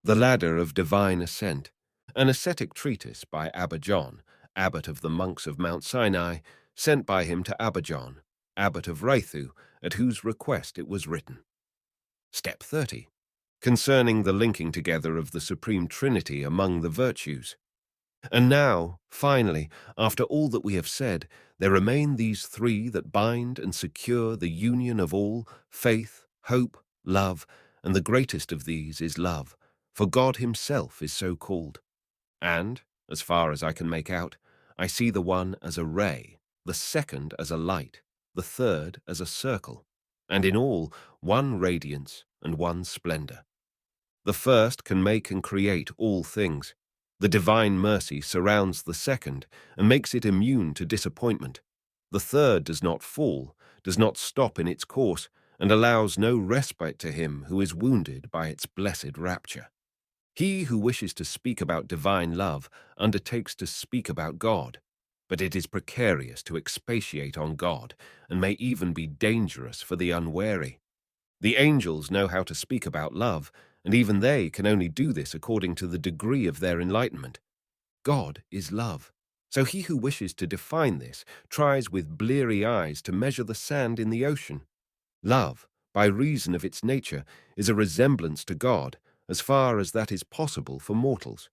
The Ladder of Divine Ascent, an ascetic treatise by Abba John, abbot of the monks of Mount Sinai, sent by him to Abba John, abbot of Raithu, at whose request it was written. Step 30. Concerning the linking together of the Supreme Trinity among the virtues. And now, finally, after all that we have said, there remain these three that bind and secure the union of all: faith, hope, love, and the greatest of these is love, for God himself is so called. And, as far as I can make out, I see the one as a ray, the second as a light, the third as a circle, and in all one radiance and one splendor. The first can make and create all things. The divine mercy surrounds the second and makes it immune to disappointment. The third does not fall, does not stop in its course, and allows no respite to him who is wounded by its blessed rapture. He who wishes to speak about divine love undertakes to speak about God, but it is precarious to expatiate on God, and may even be dangerous for the unwary. The angels know how to speak about love, and even they can only do this according to the degree of their enlightenment. God is love. So he who wishes to define this tries with bleary eyes to measure the sand in the ocean. Love, by reason of its nature, is a resemblance to God, as far as that is possible for mortals.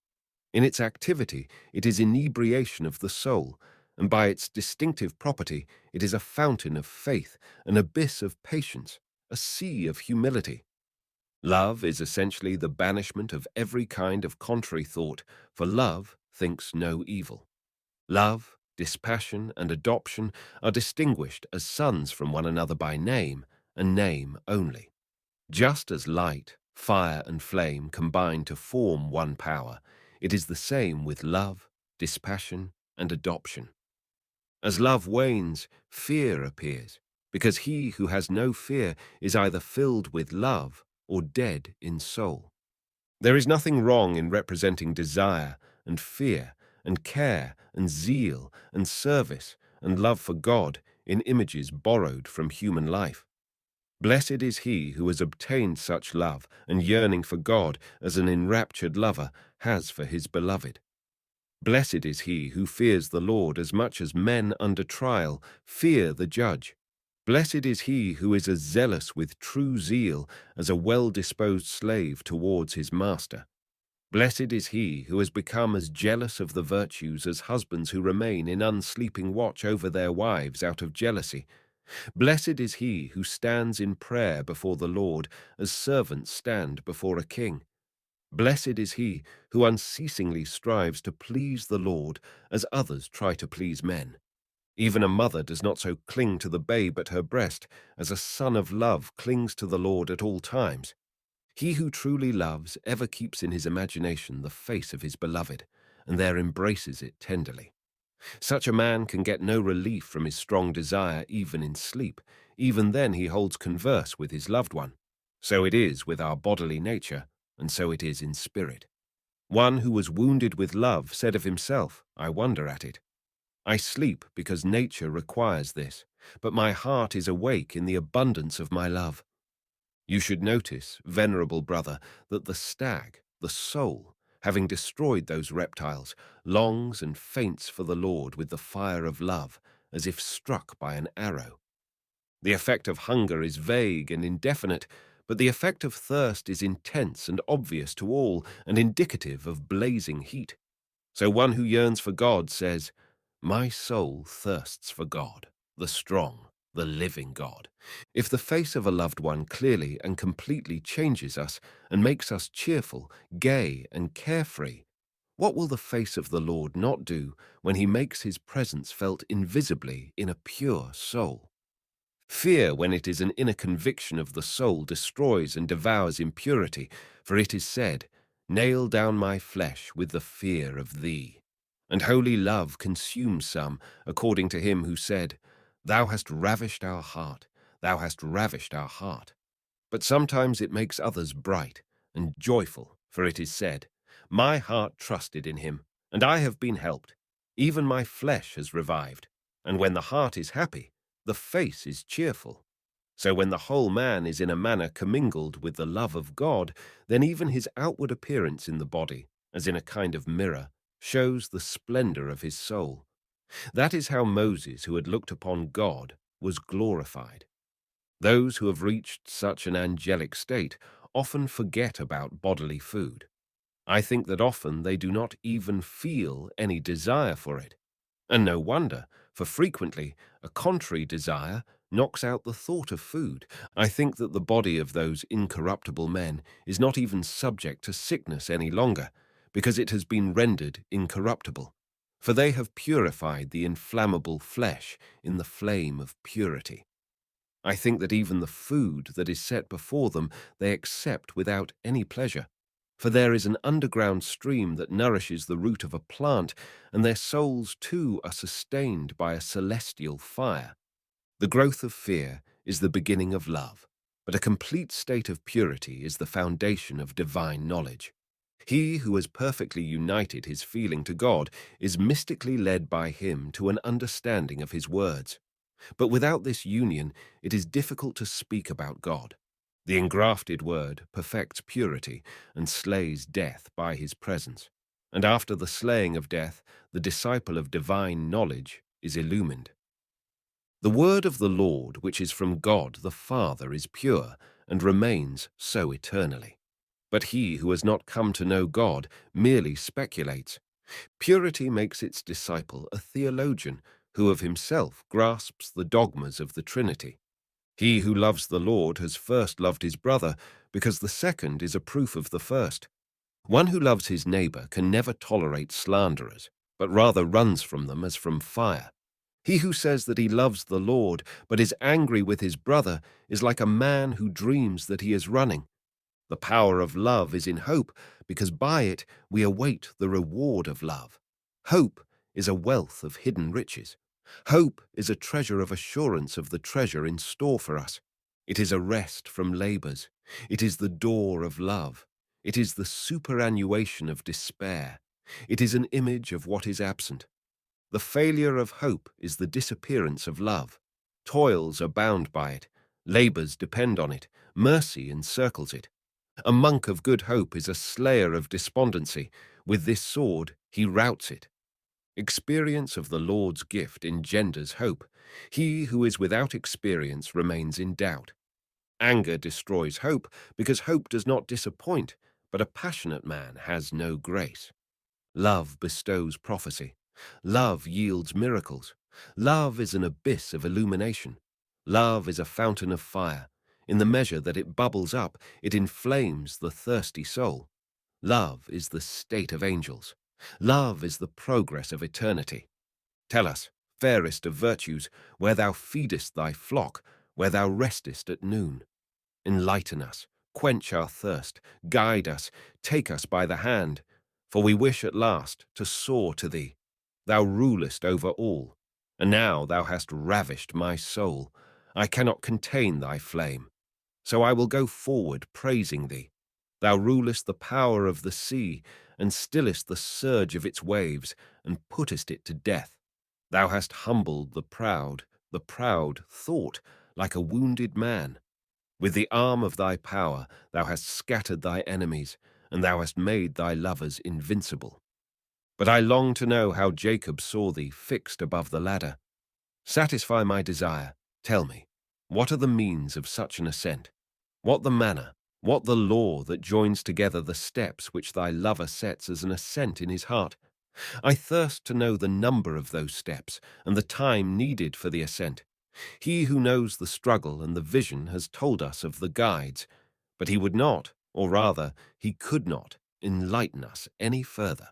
In its activity, it is inebriation of the soul, and by its distinctive property, it is a fountain of faith, an abyss of patience, a sea of humility. Love is essentially the banishment of every kind of contrary thought, for love thinks no evil. Love, dispassion, and adoption are distinguished as sons from one another by name, and name only. Just as light, fire, and flame combine to form one power, it is the same with love, dispassion, and adoption. As love wanes, fear appears, because he who has no fear is either filled with love or dead in soul. There is nothing wrong in representing desire and fear and care and zeal and service and love for God in images borrowed from human life. Blessed is he who has obtained such love and yearning for God as an enraptured lover has for his beloved. Blessed is he who fears the Lord as much as men under trial fear the judge. Blessed is he who is as zealous with true zeal as a well-disposed slave towards his master. Blessed is he who has become as jealous of the virtues as husbands who remain in unsleeping watch over their wives out of jealousy. Blessed is he who stands in prayer before the Lord as servants stand before a king. Blessed is he who unceasingly strives to please the Lord as others try to please men. Even a mother does not so cling to the babe at her breast as a son of love clings to the Lord at all times. He who truly loves ever keeps in his imagination the face of his beloved, and there embraces it tenderly. Such a man can get no relief from his strong desire even in sleep. Even then he holds converse with his loved one. So it is with our bodily nature, and so it is in spirit. One who was wounded with love said of himself, I wonder at it. I sleep because nature requires this, but my heart is awake in the abundance of my love. You should notice, venerable brother, that the stag, the soul, having destroyed those reptiles, longs and faints for the Lord with the fire of love, as if struck by an arrow. The effect of hunger is vague and indefinite, but the effect of thirst is intense and obvious to all, and indicative of blazing heat. So one who yearns for God says, My soul thirsts for God, the strong, the living God. If the face of a loved one clearly and completely changes us and makes us cheerful, gay, and carefree, what will the face of the Lord not do when he makes his presence felt invisibly in a pure soul? Fear, when it is an inner conviction of the soul, destroys and devours impurity, for it is said, Nail down my flesh with the fear of thee. And holy love consumes some, according to him who said, Thou hast ravished our heart, thou hast ravished our heart. But sometimes it makes others bright and joyful, for it is said, My heart trusted in him, and I have been helped. Even my flesh has revived. And when the heart is happy, the face is cheerful. So when the whole man is in a manner commingled with the love of God, then even his outward appearance in the body, as in a kind of mirror, shows the splendor of his soul. That is how Moses, who had looked upon God, was glorified. Those who have reached such an angelic state often forget about bodily food. I think that often they do not even feel any desire for it. And no wonder, for frequently a contrary desire knocks out the thought of food. I think that the body of those incorruptible men is not even subject to sickness any longer, because it has been rendered incorruptible. For they have purified the inflammable flesh in the flame of purity. I think that even the food that is set before them they accept without any pleasure. For there is an underground stream that nourishes the root of a plant, and their souls too are sustained by a celestial fire. The growth of fear is the beginning of love, but a complete state of purity is the foundation of divine knowledge. He who has perfectly united his feeling to God is mystically led by him to an understanding of his words. But without this union, it is difficult to speak about God. The engrafted word perfects purity and slays death by his presence. And after the slaying of death, the disciple of divine knowledge is illumined. The word of the Lord, which is from God the Father, is pure and remains so eternally. But he who has not come to know God merely speculates. Purity makes its disciple a theologian who of himself grasps the dogmas of the Trinity. He who loves the Lord has first loved his brother, because the second is a proof of the first. One who loves his neighbor can never tolerate slanderers, but rather runs from them as from fire. He who says that he loves the Lord, but is angry with his brother, is like a man who dreams that he is running. The power of love is in hope, because by it we await the reward of love. Hope is a wealth of hidden riches. Hope is a treasure of assurance of the treasure in store for us. It is a rest from labors. It is the door of love. It is the superannuation of despair. It is an image of what is absent. The failure of hope is the disappearance of love. Toils are bound by it. Labors depend on it. Mercy encircles it. A monk of good hope is a slayer of despondency. With this sword he routs it. Experience of the Lord's gift engenders hope. He who is without experience remains in doubt. Anger destroys hope, because hope does not disappoint, but a passionate man has no grace. Love bestows prophecy. Love yields miracles. Love is an abyss of illumination. Love is a fountain of fire. In the measure that it bubbles up, it inflames the thirsty soul. Love is the state of angels. Love is the progress of eternity. Tell us, fairest of virtues, where thou feedest thy flock, where thou restest at noon. Enlighten us, quench our thirst, guide us, take us by the hand, for we wish at last to soar to thee. Thou rulest over all, and now thou hast ravished my soul. I cannot contain thy flame. So I will go forward praising thee. Thou rulest the power of the sea, and stillest the surge of its waves, and puttest it to death. Thou hast humbled the proud thought, like a wounded man. With the arm of thy power thou hast scattered thy enemies, and thou hast made thy lovers invincible. But I long to know how Jacob saw thee fixed above the ladder. Satisfy my desire. Tell me, what are the means of such an ascent? What the manner, what the law that joins together the steps which thy lover sets as an ascent in his heart? I thirst to know the number of those steps and the time needed for the ascent. He who knows the struggle and the vision has told us of the guides, but he would not, or rather, he could not, enlighten us any further.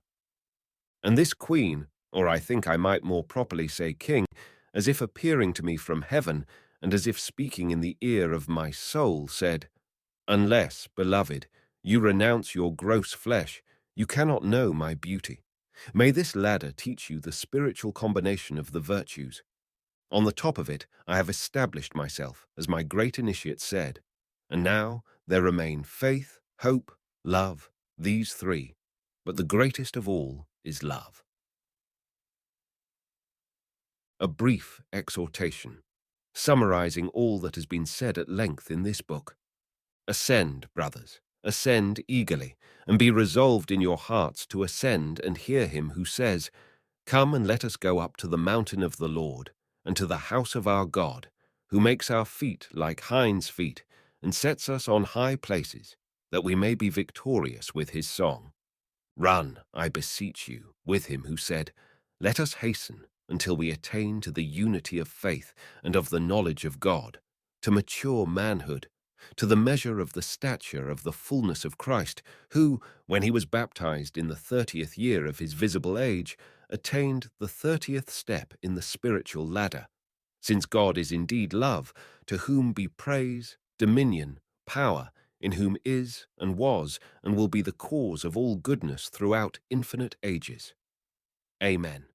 And this queen, or I think I might more properly say king, as if appearing to me from heaven, and as if speaking in the ear of my soul, said, Unless, beloved, you renounce your gross flesh, you cannot know my beauty. May this ladder teach you the spiritual combination of the virtues. On the top of it I have established myself, as my great initiate said, and now there remain faith, hope, love, these three, but the greatest of all is love. A brief exhortation. summarizing all that has been said at length in this book. Ascend, brothers, ascend eagerly, and be resolved in your hearts to ascend and hear him who says, Come and let us go up to the mountain of the Lord, and to the house of our God, who makes our feet like hinds' feet, and sets us on high places, that we may be victorious with his song. Run, I beseech you, with him who said, Let us hasten until we attain to the unity of faith and of the knowledge of God, to mature manhood, to the measure of the stature of the fullness of Christ, who, when he was baptized in the 30th year of his visible age, attained the 30th step in the spiritual ladder, since God is indeed love, to whom be praise, dominion, power, in whom is and was and will be the cause of all goodness throughout infinite ages. Amen.